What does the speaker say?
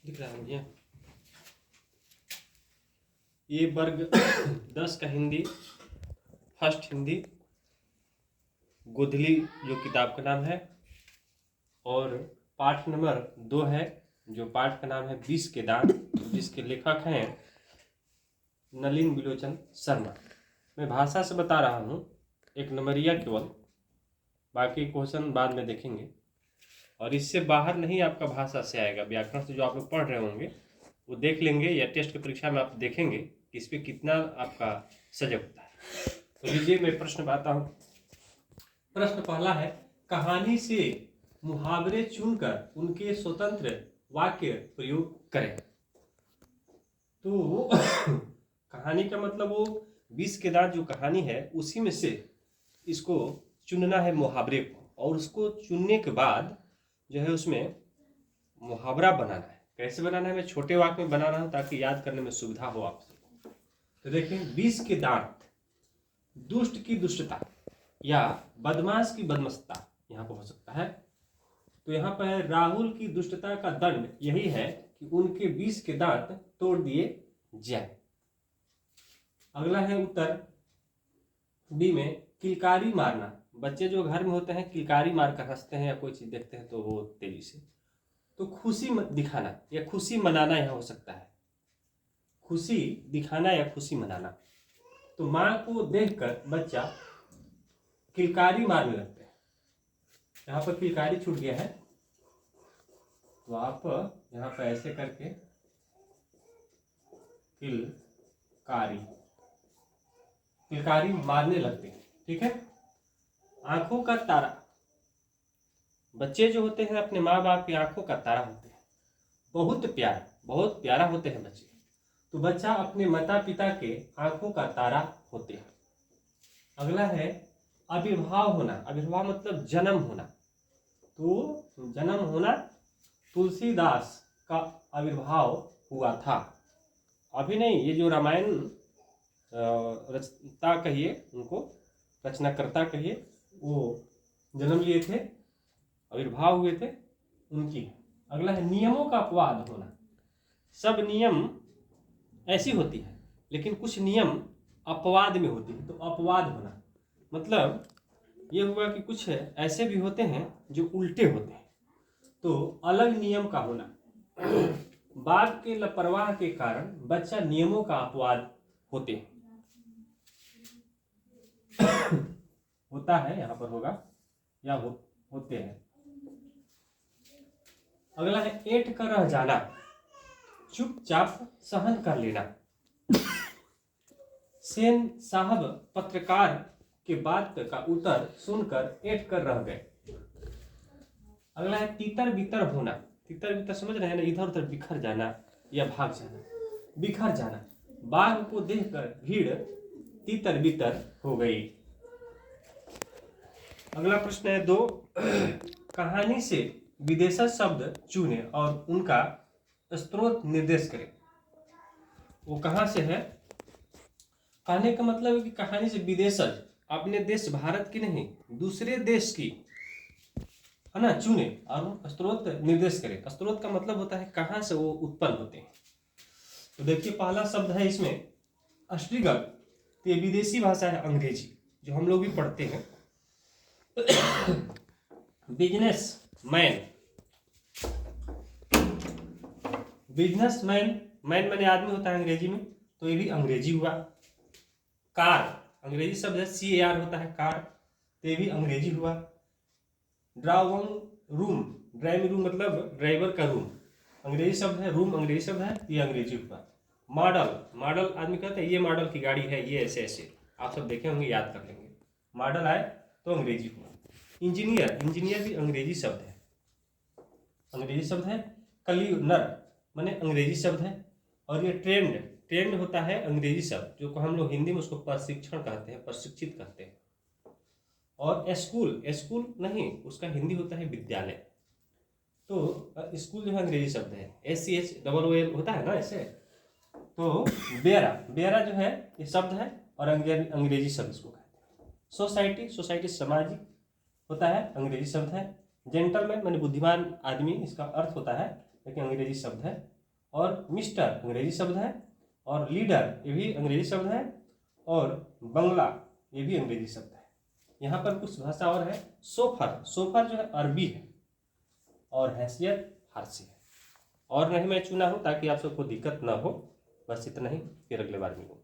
दिख रहा है मुझे। ये वर्ग 10 का हिंदी, फर्स्ट हिंदी गोधली जो किताब का नाम है, और पाठ नंबर 2 है जो पाठ का नाम है 20 के दांत, जिसके लेखक हैं नलिन बिलोचन शर्मा। मैं भाषा से बता रहा हूँ, एक नंबरिया केवल, बाकी क्वेश्चन बाद में देखेंगे। और इससे बाहर नहीं आपका भाषा से आएगा, व्याकरण से जो आप लोग पढ़ रहे होंगे वो देख लेंगे, या टेस्ट की परीक्षा में आप देखेंगे कि इस पर कितना आपका सजग होता है। तो लीजिए मैं प्रश्न बताता हूँ। प्रश्न पहला है, कहानी से मुहावरे चुनकर उनके स्वतंत्र वाक्य प्रयोग करें। तो कहानी का मतलब वो 20 के दांत जो कहानी है उसी में से इसको चुनना है मुहावरे को, और उसको चुनने के बाद जो है उसमें मुहावरा बनाना है। कैसे बनाना है, मैं छोटे वाक्य में बना रहा हूं ताकि याद करने में सुविधा हो आप सबको। तो देखें, 20 के दांत, दुष्ट की दुष्टता या बदमाश की बदमाशता यहाँ पर हो सकता है। तो यहाँ पर राहुल की दुष्टता का दंड यही है कि उनके 20 के दांत तोड़ दिए जाए। अगला है उत्तर बी में, किलकारी मारना। बच्चे जो घर में होते हैं किलकारी मारकर हंसते हैं या कोई चीज देखते हैं तो वो तेजी से, तो खुशी दिखाना या खुशी मनाना यहाँ हो सकता है। खुशी दिखाना या खुशी मनाना। तो माँ को देखकर बच्चा किलकारी मारने लगते हैं। यहाँ पर किलकारी छूट गया है, तो आप यहाँ पर ऐसे करके किलकारी मारने लगते हैं। ठीक है। आंखों का तारा, बच्चे जो होते हैं अपने माँ बाप की आंखों का तारा होते हैं, बहुत प्यारा होते हैं बच्चे। तो बच्चा अपने माता पिता के आंखों का तारा होते हैं। अगला है आविर्भाव होना। आविर्भाव मतलब जन्म होना। तो जन्म होना, तुलसीदास का आविर्भाव हुआ था। अभी नहीं, ये जो रामायण रचता कहिए, उनको रचनाकर्ता कहिए, वो जन्म लिए थे, आविर्भाव हुए थे उनकी। अगला है नियमों का अपवाद होना। सब नियम ऐसी होती है लेकिन कुछ नियम अपवाद में होती है, तो अपवाद होना मतलब ये हुआ कि कुछ ऐसे भी होते हैं जो उल्टे होते हैं, तो अलग नियम का होना। बाप के लापरवाह के कारण बच्चा नियमों का अपवाद होते हैं होता है, यहाँ पर होगा या होते हैं। अगला है ऐंठ कर रह जाना, चुपचाप सहन कर लेना। सेन साहब पत्रकार के बात का उत्तर सुनकर ऐंठ कर रह गए। अगला है तीतर बितर होना। तीतर बितर समझ रहे हैं ना, इधर उधर बिखर जाना या भाग जाना, बिखर जाना। बाघ को देखकर भीड़ तीतर बितर हो गई। अगला प्रश्न है 2, कहानी से विदेशज शब्द चुने और उनका स्रोत निर्देश करें। वो कहां से है? कहने का मतलब है कि कहानी से विदेशज, अपने देश भारत की नहीं दूसरे देश की है ना, चुने और स्रोत निर्देश करें। स्रोत का मतलब होता है कहां से वो उत्पन्न होते हैं। तो देखिए पहला शब्द है इसमें अस्ट्रिगल। तो ये विदेशी भाषा है अंग्रेजी, जो हम लोग भी पढ़ते हैं। बिजनेसमैन, बिजनेसमैन, मैन माने आदमी होता है अंग्रेजी में, तो ये भी अंग्रेजी हुआ। कार, अंग्रेजी शब्द है CAR होता है कार, तो ये भी अंग्रेजी हुआ। ड्राइंग रूम, ड्राइविंग रूम मतलब ड्राइवर का रूम, अंग्रेजी शब्द है। रूम अंग्रेजी शब्द है, ये अंग्रेजी हुआ। मॉडल, मॉडल आदमी कहते हैं ये मॉडल की गाड़ी है, ये ऐसे ऐसे, आप सब देखे होंगे, याद कर लेंगे। मॉडल आए तो अंग्रेजी हुआ। इंजीनियर, इंजीनियर भी अंग्रेजी शब्द है, अंग्रेजी शब्द है। कल्यूनर माने अंग्रेजी शब्द है। और ये ट्रेंड, ट्रेंड होता है अंग्रेजी शब्द, जो को हम लोग हिंदी में उसको प्रशिक्षण कहते हैं, प्रशिक्षित कहते हैं। और स्कूल, स्कूल नहीं, उसका हिंदी होता है विद्यालय। तो स्कूल जो है अंग्रेजी शब्द है, SCHOOL होता है ना ऐसे। तो बेरा, बेरा जो है ये शब्द है और अंग्रेजी शब्द इसको कहते हैं। सोसाइटी, सोसाइटी सामाजिक होता है, अंग्रेजी शब्द है। जेंटलमैन माने बुद्धिमान आदमी, इसका अर्थ होता है, लेकिन अंग्रेजी शब्द है। और मिस्टर अंग्रेजी शब्द है, और लीडर ये भी अंग्रेजी शब्द है, और बंगला ये भी अंग्रेजी शब्द है। यहाँ पर कुछ भाषा और है। सोफर, सोफर जो है अरबी है, और हैसियत फारसी है। और नहीं मैं चुना हूँ ताकि आप सबको दिक्कत ना हो, बस इतना ही, फिर अगले बार मिलूँ।